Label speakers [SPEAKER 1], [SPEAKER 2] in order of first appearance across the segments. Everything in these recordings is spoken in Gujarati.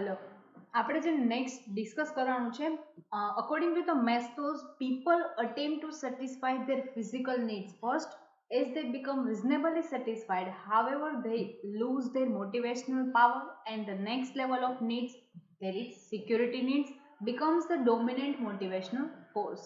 [SPEAKER 1] હલો, આપણે જે નેક્સ્ટ ડિસ્કસ કરવાનું છે, according to the Maslow's, people attempt to satisfy their physical needs first. As they become reasonably satisfied, however, they lose their motivational power, and the next level of needs, that is security needs, becomes the dominant motivational force.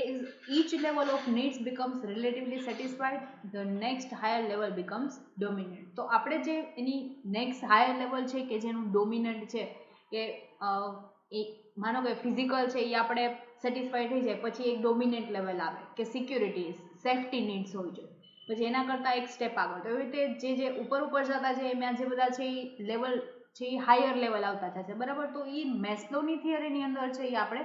[SPEAKER 1] As each level of needs becomes relatively satisfied, the next higher level becomes dominant. તો આપણે જે એની next higher level છે કે જેનું dominant છે કે માનો કે ફિઝિકલ છે એ આપણે સેટિસ્ફાઈ થઈ જાય પછી એક ડોમિનેન્ટ લેવલ આવે કે સિક્યુરિટી સેફટી નીડ્સ હોવી જોઈએ, પછી એના કરતાં એક સ્ટેપ આગળ. તો એવી રીતે જે ઉપર ઉપર જતા છે એમાં જે બધા છે એ લેવલ છે એ હાયર લેવલ આવતા થશે, બરાબર. તો એ મેસ્લોની થિયરીની અંદર છે એ આપણે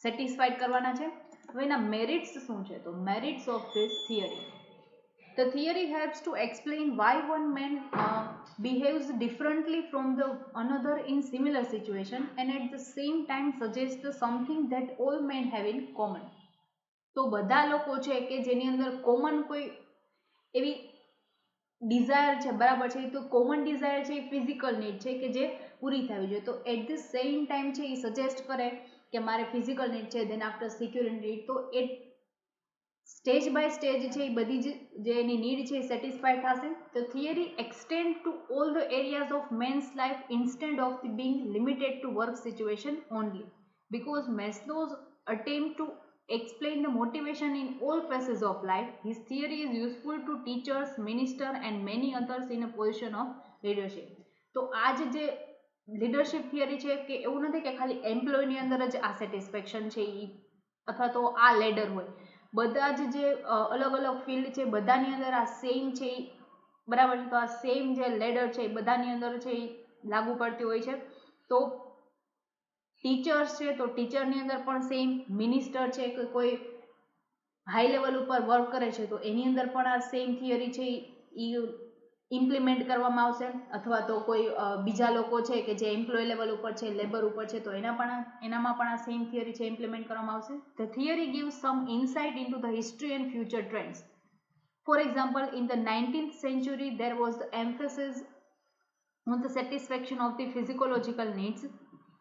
[SPEAKER 1] સેટિસ્ફાઈડ કરવાના છે. હવે એના મેરિટ્સ શું છે? તો merits of this theory: the theory helps to explain why one man behaves differently from the another in similar situation, and at the same time suggests something that all men have in common. તો બધા લોકો છે કે જેની અંદર કોમન કોઈ એવી ડિઝાયર છે, બરાબર છે, તો કોમન ડિઝાયર છે એ ફિઝિકલ નીડ છે કે જે પૂરી થવી જોઈએ. તો એટ ધ સેમ ટાઈમ છે એ સજેસ્ટ કરે કે મારે ફિઝિકલ નીડ છે, દેન આફ્ટર સિક્યુરિટી નીડ. તો એ સ્ટેજ બાય સ્ટેજ છે એ બધી જે એની નીડ છે એ સેટિસ્ફાઈડ થશે. તો theory extend to all the areas of man's life instead of being limited to work situation only. Because Maslow's attempt to explain the motivation in all phases of life, his theory is useful to teachers, ministers and many others in a position of leadership. તો આ જે લીડરશિપ થિયરી છે કે એવું નથી કે ખાલી એમ્પ્લોયની અંદર જ આ સેટિસ્ફેક્શન છે એ અથવા તો આ લેડર હોય, બધા જે અલગ અલગ ફિલ્ડ છે બધાની અંદર આ સેમ છે, બરાબર. તો આ સેમ જે લેડર છે બધાની અંદર છે એ લાગુ પડતી હોય છે. તો ટીચર્સ છે તો ટીચરની અંદર પણ સેમ, મિનિસ્ટર છે કે કોઈ હાઈ લેવલ ઉપર વર્ક કરે છે તો એની અંદર પણ આ સેમ થિયરી છે એ ઇમ્પ્લિમેન્ટ કરવામાં આવશે, અથવા તો કોઈ બીજા લોકો છે કે જે એમ્પ્લોય લેવલ ઉપર છે, લેબર ઉપર છે, તો એનામાં પણ આ સેમ થિયરી છે ઇમ્પ્લિમેન્ટ કરવામાં આવશે. The theory gives some insight into the history and future trends. For example, in the 19th century there was the emphasis on the satisfaction of the physiological needs.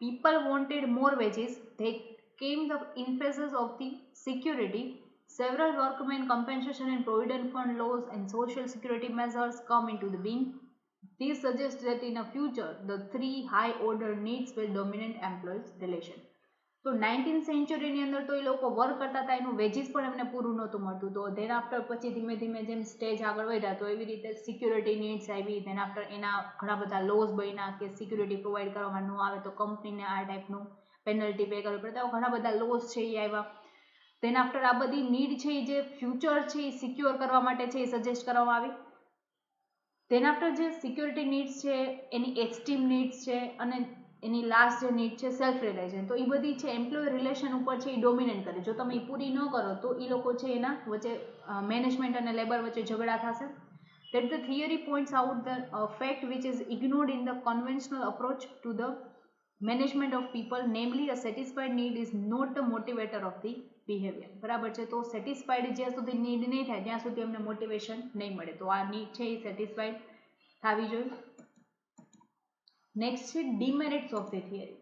[SPEAKER 1] People wanted more wages. There came the emphasis of the security. Several workmen compensation and provident fund laws and social security measures come into the being. This suggests that in the future the three high order needs will dominate employees relation. તો 19th સેન્ચુરીની અંદર તો એ લોકો વર્ક કરતા હતા, એનું વેજીસ પણ એમને પૂરું નહોતું મળતું. તો ધેન આફ્ટર પછી ધીમે ધીમે જેમ સ્ટેજ આગળ વધ્યા તો એવી રીતે સિક્યુરિટી નીડ્સ આવી, ધેન આફ્ટર એના ઘણા બધા લોઝ બન્યા કે સિક્યુરિટી પ્રોવાઈડ કરવામાં ન આવે તો કંપનીને આ ટાઈપનું પેનલ્ટી પે કરવી પડે, ઘણા બધા લોઝ છે એ આવ્યા. ધેન આફ્ટર આ બધી નીડ છે એ જે ફ્યુચર છે એ સિક્યોર કરવા માટે છે એ સજેસ્ટ કરવામાં આવી. ધેન આફ્ટર જે સિક્યોરિટી નીડ્સ છે એની એસ્ટીમ નીડ્સ છે અને એની લાસ્ટ જે નીડ છે સેલ્ફ રિલાઇઝેશન, તો એ બધી છે એમ્પ્લોય રિલેશન ઉપર છે એ ડોમિનેટ કરે. જો તમે એ પૂરી ન કરો તો એ લોકો છે એના વચ્ચે મેનેજમેન્ટ અને લેબર વચ્ચે ઝઘડા થશે. That the theory points out the fact which is ignored in the conventional approach to the management of people, namely a satisfied need is not the motivator of the behavior. બરાબર છે. તો સેટિસ્ફાઈડ જ્યાં સુધી નીડ નહીં થાય ત્યાં સુધી અમને મોટિવેશન નહીં મળે. તો આ નીડ છે એ સેટિસ્ફાઈડ થવી જોઈએ. Next છે demerits of the theory.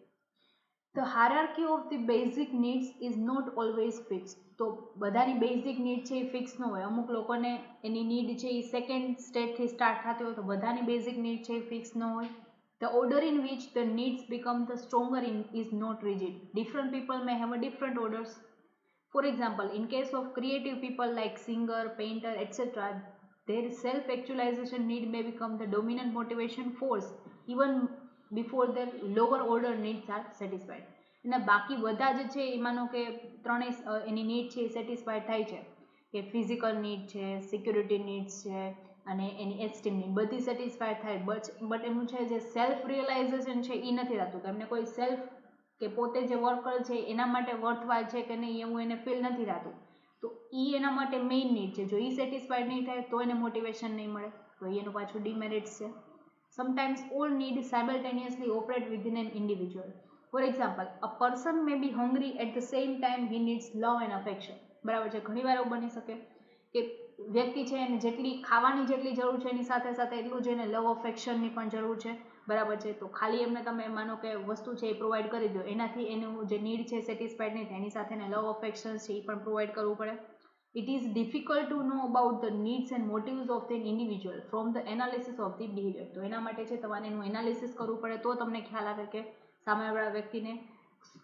[SPEAKER 1] The hierarchy of the basic needs is not always fixed. તો બધાની બેઝિક નીડ છે એ ફિક્સ ન હોય. અમુક લોકોને એની નીડ છે એ સેકન્ડ સ્ટેજથી સ્ટાર્ટ થતી હોય, તો બધાની બેઝિક નીડ છે એ ફિક્સ ન હોય. The order in which the needs become the stronger is not rigid. Different people may have a different orders. For example, in case of creative people like singer, painter, etc., their self-actualization need may become the dominant motivation force even before their lower order needs are satisfied. અને બાકી બધા જે છે એ માનો કે ત્રણેય એની નીડ છે એ સેટિસ્ફાઈડ થાય છે કે ફિઝિકલ નીડ છે, સિક્યુરિટી નીડ્સ છે અને એની એસ્ટીમ નીડ બધી સેટિસ્ફાઈડ થાય, બટ એનું છે જે સેલ્ફ રિયલાઇઝેશન છે એ નથી થતું કે એમને કોઈ સેલ્ફ કે પોતે જે વર્ક કરે છે એના માટે વર્થવાઇલ છે કે નહીં એવું એને ફીલ નથી થતું. તો એ એના માટે મેઇન નીડ છે. જો એ સેટિસ્ફાઈડ નહીં થાય તો એને મોટિવેશન નહીં મળે. તો એનું પાછું ડિમેરિટ્સ છે. Sometimes all needs simultaneously operate within an individual. For example, a person may be hungry at the same time he needs love and affection. બરાબર છે. ઘણીવાર એવું બની શકે કે વ્યક્તિ છે એને જેટલી ખાવાની જેટલી જરૂર છે એની સાથે સાથે એટલું જ એને લવ અફેક્શનની પણ જરૂર છે. બરાબર છે. તો ખાલી એમને તમે માનો કે વસ્તુ છે એ પ્રોવાઈડ કરી દો, એનાથી એનું જે નીડ છે સેટિસ્ફાઈડ નહીં થાય, એની સાથે લવ અફેક્શન્સ છે એ પણ પ્રોવાઈડ કરવું પડે. It is difficult to know about the needs and motives of the individual from the analysis of the behavior. તો એના માટે છે તમારે એનું એનાલિસિસ કરવું પડે, તો તમને ખ્યાલ આવે કે સામેવાળા વ્યક્તિને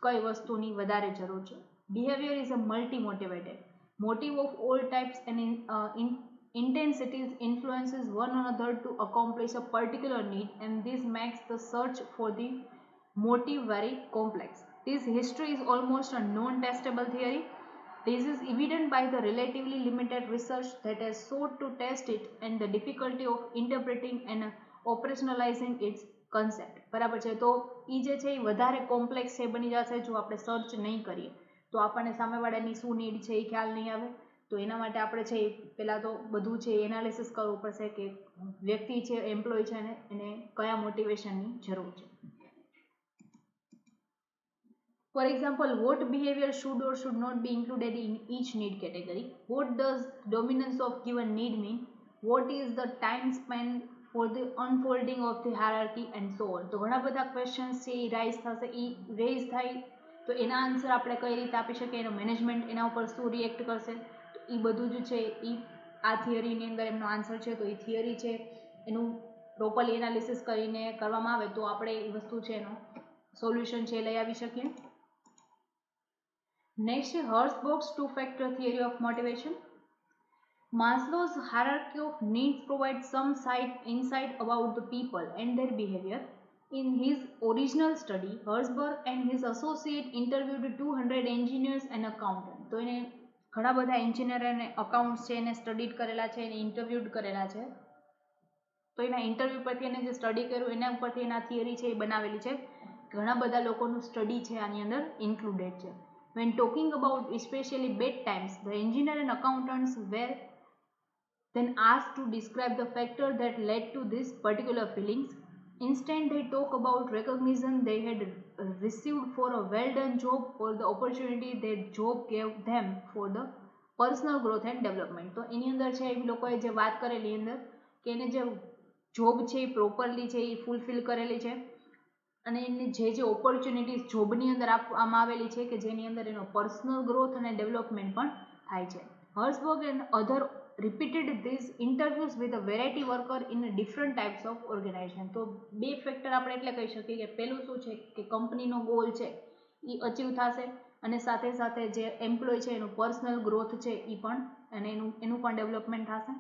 [SPEAKER 1] કઈ વસ્તુની વધારે જરૂર છે. Behavior is a multi-motivated. Motive of all types and intensities influences one another to accomplish a particular need, and this makes the search for the motive very complex. This history is almost a non-testable theory. This is evident by the relatively limited research that has sought to test it and the difficulty of interpreting and operationalizing its concept. બરાબર છે. તો એ જે છે એ વધારે કોમ્પ્લેક્સ છે બની જશે જો આપણે સર્ચ નહીં કરીએ, તો આપણને સામેવાળાની શું નીડ છે એ ખ્યાલ નહીં આવે. તો એના માટે આપણે છે પહેલાં તો બધું છે એનાલિસિસ કરવું પડશે કે વ્યક્તિ છે એમ્પ્લોય છે ને એને કયા મોટિવેશનની જરૂર છે. For example, what behavior should or should not be included in each need category? What does dominance of given need mean? What is the time spent for the unfolding of the hierarchy and so on? તો ઘણા બધા ક્વેશ્ચન્સ છે એ રાઇઝ થશે, એ રેઝ થાય તો એના આન્સર આપણે કઈ રીતે આપી શકીએ, એનો મેનેજમેન્ટ એના ઉપર શું રિએક્ટ કરશે, તો એ બધું જ છે એ આ થિયરીની અંદર એમનો આન્સર છે. તો એ થિયરી છે એનું પ્રોપરલી એનાલિસિસ કરીને કરવામાં આવે તો આપણે એ વસ્તુ છે એનો સોલ્યુશન છે લઈ આવી શકીએ. Next is Herzberg's two-factor theory of motivation. Maslow's hierarchy of needs provides some insight about the people and their behavior. In his original study, Herzberg and his associate interviewed 200 engineers and accountants. તો એને ઘણા બધા એન્જિનિયર અને અકાઉન્ટ્સ છે એને સ્ટડીડ કરેલા છે, એને ઇન્ટરવ્યુડ કરેલા છે. તો એના ઇન્ટરવ્યૂ પરથી એને જે સ્ટડી કર્યું એના ઉપરથી એના થિયરી છે એ બનાવેલી છે. ઘણા બધા લોકોનું સ્ટડી છે આની અંદર ઇન્ક્લુડેડ છે. When talking about especially bad times, the engineer and accountants were then asked to describe the factor that led to these particular feelings. Instead, they talk about recognition they had received for a well-done job or the opportunity that job gave them for the personal growth and development. તો એની અંદર છે એ લોકોએ જે વાત કરેલી અંદર કે એને જે જોબ છે એ પ્રોપરલી છે એ ફૂલફિલ કરેલી છે અને એને જે ઓપોર્ચ્યુનિટીઝ જોબની અંદર આપવામાં આવેલી છે કે જેની અંદર એનો પર્સનલ ગ્રોથ અને ડેવલપમેન્ટ પણ થાય છે. Herzberg and other repeated these interviews with a variety worker in different types of organization. તો બે ફેક્ટર આપણે એટલે કહી શકીએ કે પહેલું શું છે કે કંપનીનો ગોલ છે એ અચીવ થશે અને સાથે સાથે જે એમ્પ્લોય છે એનું પર્સનલ ગ્રોથ છે એ પણ અને એનું પણ ડેવલપમેન્ટ થશે.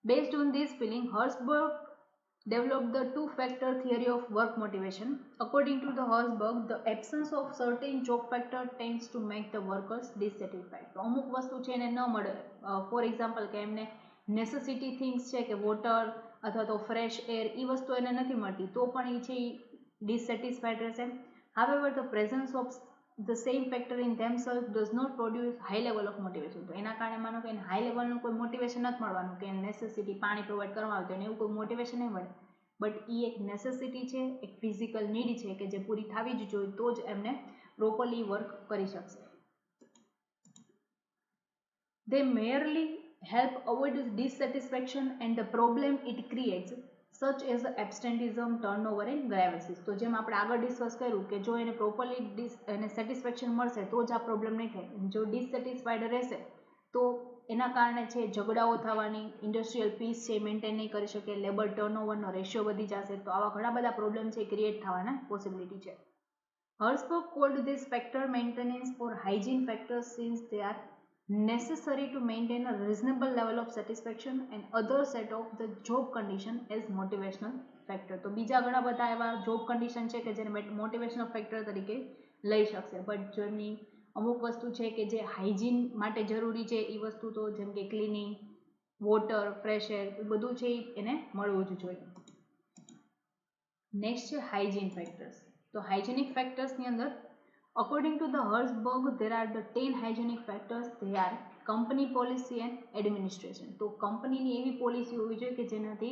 [SPEAKER 1] Based on this feeling, Herzberg developed the two-factor theory of work motivation. According to the Herzberg, the absence of certain job factor tends to make the workers dissatisfied. તો અમુક વસ્તુ છે એને ન મળે, ફોર એક્ઝામ્પલ કે એમને નેસેસિટી થિંગ્સ છે કે વોટર અથવા તો ફ્રેશ એર એ વસ્તુ એને નથી મળતી તો પણ એ છે એ ડિસસેટિસ્ફાઈડ રહેશે. However, the presence of the same factor in themselves does not produce high level of motivation. તો એના કારણે માનો કે એને હાઈ લેવલનું કોઈ મોટિવેશન નથી મળવાનું કે નેસેસિટી પાણી પ્રોવાઈડ કરવામાં આવે તો એને એવું કોઈ મોટિવેશન નહીં મળે, બટ એ એક નેસેસિટી છે, એક ફિઝિકલ નીડ છે કે જે પૂરી થવી જ જોઈએ તો જ એમને પ્રોપરલી વર્ક કરી શકશે. They merely help avoid dissatisfaction and the problem it creates, such as absenteeism, turnover and grievances. તો જેમ આપણે આગળ ડિસ્કસ કર્યું કે જો એને પ્રોપરલી એને સેટિસ્ફેક્શન મળશે તો જ આ પ્રોબ્લેમ નહીં થાય. જો ડિસસેટિસ્ફાઈડ રહેશે તો એના કારણે છે ઝઘડાઓ થવાની, ઇન્ડસ્ટ્રીયલ પીસ છે મેન્ટેન નહીં કરી શકે, લેબર ટર્નઓવરનો રેશિયો વધી જશે, તો આવા ઘણા બધા પ્રોબ્લેમ છે ક્રિએટ થવાના પોસિબિલિટી છે. Herzberg called this factor maintenance or hygiene factors since they are necessary to maintain a reasonable level of satisfaction and other set of the job condition as motivational factor. તો બીજા ઘણા બધા એવા જોબ કન્ડિશન છે કે જેને મોટિવેશનલ ફેક્ટર તરીકે લઈ શકશે, બટ જેની અમુક વસ્તુ છે કે જે હાઇજીન માટે જરૂરી છે એ વસ્તુ તો જેમ કે ક્લિનિંગ, વોટર, ફ્રેશ એર એ બધું છે એને મળવું જ જોઈએ. નેક્સ્ટ છે હાઇજીન ફેક્ટર્સ. તો હાઇજેનિક ફેક્ટર્સની અંદર according to the Herzberg, there are the 10 hygienic factors. They are company policy and administration. તો કંપનીની એવી પોલિસી હોવી જોઈએ કે જેનાથી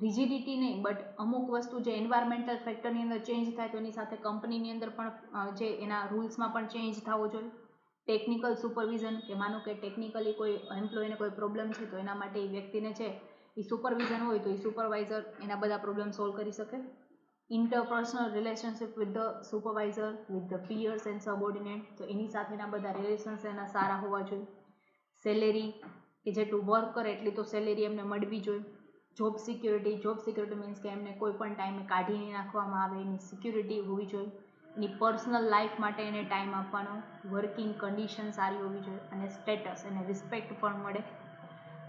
[SPEAKER 1] રિજિડિટી નહીં બટ અમુક વસ્તુ જે એન્વાયરમેન્ટલ ફેક્ટરની અંદર ચેન્જ થાય તો એની સાથે કંપનીની અંદર પણ જે એના રૂલ્સમાં પણ ચેન્જ થવો જોઈએ. ટેકનિકલ સુપરવિઝન કે માનો કે ટેકનિકલી કોઈ એમ્પ્લોયને કોઈ પ્રોબ્લેમ છે તો એના માટે એ વ્યક્તિને છે એ સુપરવિઝન હોય તો એ સુપરવાઇઝર એના બધા પ્રોબ્લેમ સોલ્વ કરી શકે. Interpersonal relationship with the supervisor, with the piers and subordinate, તો એની સાથેના બધા રિલેશન્સ એના સારા હોવા જોઈએ. સેલેરી, કે જેટલું વર્ક કરે એટલી તો સેલેરી એમને મળવી જોઈએ. જોબ સિક્યોરિટી મીન્સ કે એમને કોઈ પણ ટાઈમે કાઢી નહીં નાખવામાં આવે, એની સિક્યુરિટી હોવી જોઈએ. એની પર્સનલ લાઈફ માટે એને ટાઈમ આપવાનો, વર્કિંગ કન્ડિશન સારી હોવી જોઈએ, અને સ્ટેટસ એને રિસ્પેક્ટ પણ મળે.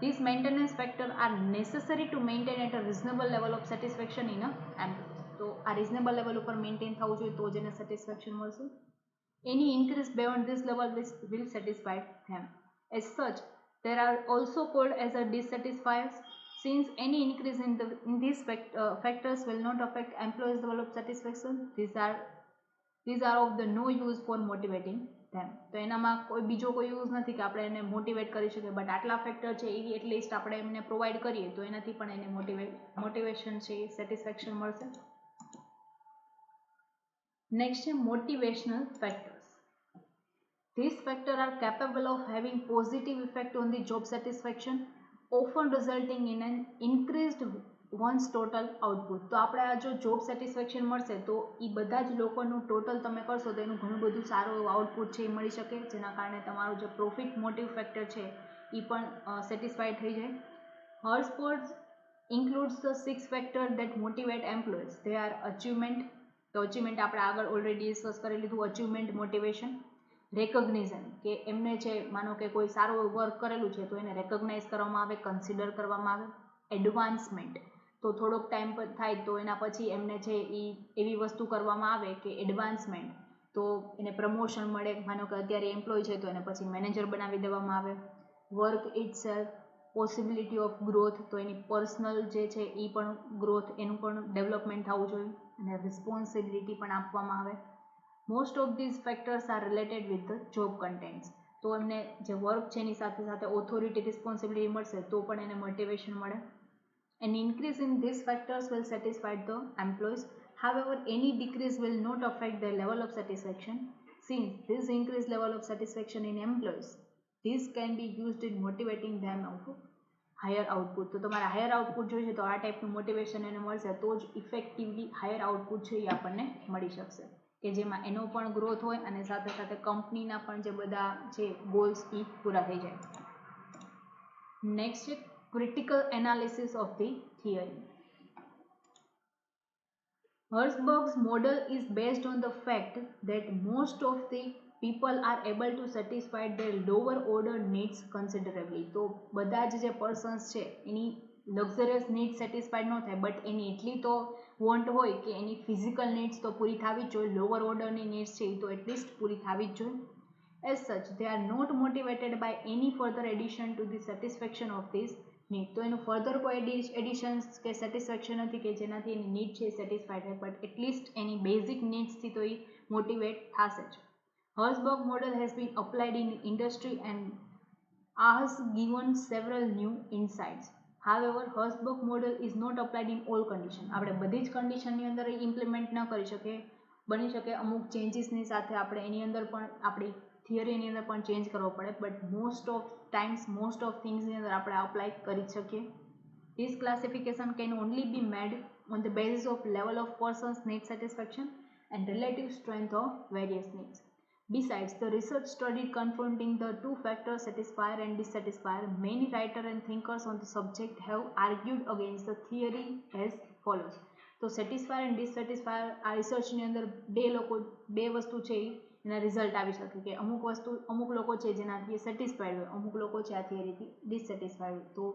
[SPEAKER 1] These maintenance factors are necessary to maintain at a reasonable level of satisfaction in a employee. તો આ reasonable level ઉપર મેન્ટેન થવું જોઈએ તો જ એને સેટિસ્ફેક્શન મળશે. Any increase beyond this level will satisfy them. As such, there are also called as a dissatisfiers. Since any increase in these factors will not affect employees' level of satisfaction, these are of the no use for motivating them. તો એનામાં કોઈ બીજો કોઈ યુઝ નથી કે આપણે એને મોટિવેટ કરી શકીએ, બટ આટલા ફેક્ટર છે એ એટલીસ્ટ આપણે એમને પ્રોવાઈડ કરીએ તો એનાથી પણ એને મોટિવેશન છે એ સેટિસ્ફેક્શન મળશે. નેક્સ્ટ છે motivational factors. These factors are capable of having positive effect on the job satisfaction, often resulting in an increased one's total output. તો આપણે આ જો જોબ સેટિસ્ફેક્શન મળશે તો એ બધા જ લોકોનું ટોટલ તમે કરશો તો એનું ઘણું બધું સારું એવું આઉટપુટ છે એ મળી શકે, જેના કારણે તમારું જે પ્રોફિટ મોટિવ ફેક્ટર છે એ પણ સેટિસ્ફાઈડ થઈ જાય. હર્સબર્ગ includes the 6 factors that motivate employees. They are achievement, તો અચીવમેન્ટ આપણે આગળ ઓલરેડી ડિસ્કસ કરી લીધું. Achievement, motivation. રેકોગ્નિઝન, કે એમને છે માનો કે કોઈ સારું વર્ક કરેલું છે તો એને રેકોગ્નાઇઝ કરવામાં આવે, કન્સિડર કરવામાં આવે. એડવાન્સમેન્ટ, તો થોડોક ટાઈમ થાય તો એના પછી એમને છે એ એવી વસ્તુ કરવામાં આવે કે એડવાન્સમેન્ટ, તો એને પ્રમોશન મળે. માનો કે અત્યારે એમ્પ્લોય છે તો એને પછી મેનેજર બનાવી દેવામાં આવે. Work itself, possibility of growth, તો એની પર્સનલ જે છે એ પણ ગ્રોથ, એનું પણ ડેવલપમેન્ટ થવું જોઈએ. અને રિસ્પોન્સિબિલિટી પણ આપવામાં આવે. Most of this factors R related with the job contents. તો એમને જે વર્ક છે એની સાથે સાથે ઓથોરિટી, રિસ્પોન્સિબિલિટી મળશે તો પણ એને મોટિવેશન મળે. An increase in these factors will satisfy the employees. However, any decrease will not affect their level of satisfaction. Since this increased level of satisfaction in employees, this can be used in motivating them of higher output. તો તમારે હાયર આઉટપુટ જોઈએ તો આ ટાઈપનું મોટિવેશન એને મળશે તો જ ઇફેક્ટિવલી હાયર આઉટપુટ છે એ આપણને મળી શકશે, કે જેમાં એનો પણ ગ્રોથ હોય અને સાથે સાથે કંપનીના પણ જે બધા છે ગોલ્સ એ પૂરા થઈ જાય. નેક્સ્ટ છે critical analysis of the theory. Herzberg's model is based on the fact that most of the people are able to satisfy their lower order needs considerably. તો બધા જે પર્સન્સ છે એની લક્ઝરિયસ નીડ સેટિસ્ફાઈડ ન થાય, બટ એની એટલી તો વોન્ટ હોય કે એની ફિઝિકલ નીડ્સ તો પૂરી થવી જ જોઈએ, લોઅર ઓર્ડરની નીડ્સ છે એ તો એટલીસ્ટ પૂરી થવી જ જોઈએ. As such, they are not motivated by any further addition to the satisfaction of this need. તો એનું ફર્ધર કોઈ એડિશન્સ કે સેટિસ્ફેક્શન નથી કે જેનાથી એની નીડ છે સેટિસ્ફાઈડ થાય, બટ એટલીસ્ટ એની બેઝિક નીડ્સથી તો એ મોટિવેટ થશે જ. Herzberg model has been applied in industry and has given several new insights. However, Herzberg model is not applied in all conditions. આપણે બધી જ કન્ડિશનની અંદર ઇમ્પ્લિમેન્ટ ન કરી શકીએ, બની શકે અમુક ચેન્જીસની સાથે આપણે એની અંદર પણ આપણી થિયરીની અંદર પણ ચેન્જ કરવો પડે, બટ મોસ્ટ ઓફ થિંગ્સની અંદર આપણે અપ્લાય કરી શકીએ. This classification can only be made on the basis of level of person's need satisfaction and relative strength of various needs. Besides, the research study confronting the two factors satisfier and dissatisfier, many writers and thinkers on the subject have argued against the theory as follows. તો સેટિસ્ફાયર એન્ડ ડિસસેટિસ્ફાયર આ રિસર્ચની અંદર બે વસ્તુ છે એના રિઝલ્ટ આવી શકે કે અમુક લોકો છે જેનાથી સેટિસ્ફાઈડ હોય, અમુક લોકો છે આ થિયરીથી ડિસસેટિસ્ફાઈડ હોય. તો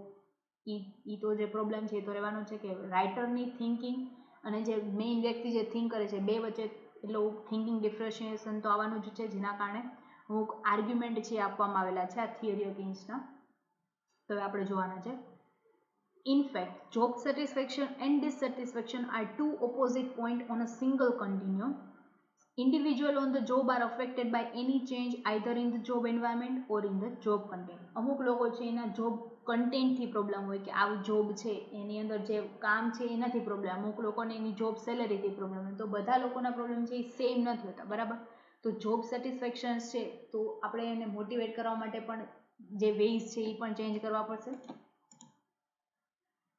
[SPEAKER 1] એ તો જે પ્રોબ્લેમ છે એ તો રહેવાનો છે કે રાઇટરની થિંકિંગ અને જે મેઇન વ્યક્તિ જે થિંક કરે છે બે વચ્ચે એટલું થિંકિંગ ડિફરન્શિએશન તો આવવાનું જ છે, જેના કારણે અમુક આર્ગ્યુમેન્ટ છે આપવામાં આવેલા છે આ થિયરી અગેન્સ્ટના. તો હવે આપણે જોવાના છે. In fact, job satisfaction and dissatisfaction are two opposite points on a single continuum. Individuals on the job are affected by any change either in the job environment or in the job content. અમુક લોકો છે એના જોબ કન્ટેન્ટથી પ્રોબ્લેમ હોય કે આવું જોબ છે એની અંદર જે કામ છે એનાથી પ્રોબ્લેમ, અમુક લોકોને એની જોબ સેલેરીથી પ્રોબ્લેમ હોય. તો બધા લોકોના પ્રોબ્લેમ છે એ સેમ નથી હોતા, બરાબર. તો જોબ સેટિસ્ફેક્શન છે તો આપણે એને મોટિવેટ કરવા માટે પણ જે વેઝ છે એ પણ ચેન્જ કરવા પડશે.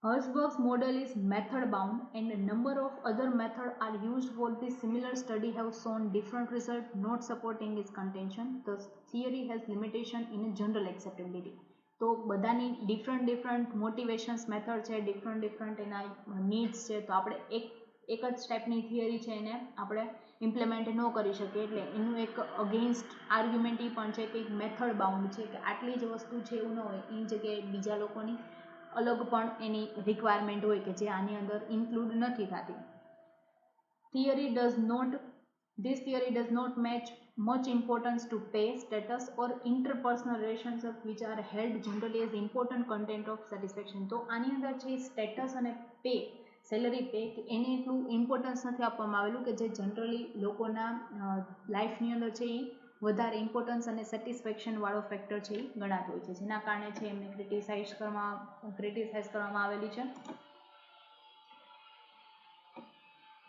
[SPEAKER 1] Herzberg's model is method bound and a number of other methods are used for this similar study have shown different results not supporting its contention. Thus theory has limitation in general acceptability. તો બધાની ડિફરન્ટ મોટિવેશન્સ મેથડ છે, ડિફરન્ટ એના નીડ્સ છે, તો આપણે એક જ ટાઈપની થિયરી છે એને આપણે ઇમ્પ્લિમેન્ટ ન કરી શકીએ. એટલે એનું એક અગેન્સ્ટ આર્ગ્યુમેન્ટ એ પણ છે કે મેથડ બાઉન્ડ છે કે આટલી જ વસ્તુ છે એવું ન હોય, એની જગ્યાએ બીજા લોકોની અલગ પણ એની રિક્વાયરમેન્ટ હોય કે જે આની અંદર ઇન્ક્લુડ નથી થતી. This theory does not match much importance to pay, status or interpersonal relationships which are held generally as important content of satisfaction. તો આની અંદર છે સ્ટેટસ અને પે, સેલરી પે, કે એને એટલું ઇમ્પોર્ટન્સ નથી આપવામાં આવેલું કે જે જનરલી લોકોના લાઈફની અંદર છે એ વધારે ઇમ્પોર્ટન્સ અને સેટિસ્ફેક્શન વાળો ફેક્ટર છે એ ગણાતો હોય છે, જેના કારણે છે એમને ક્રિટિસાઇઝ કરવામાં આવેલી છે.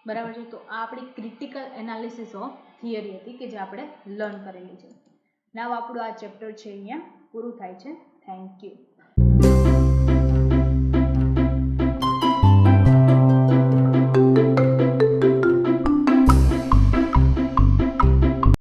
[SPEAKER 1] બરાબર છે. તો આ આપણી ક્રિટિકલ એનાલિસિસ ઓફ થિયરી હતી કે જે આપણે લર્ન કરેલી છે. નાવ આપણું આ ચેપ્ટર છે અહીંયા પૂરું થાય છે. Thank you.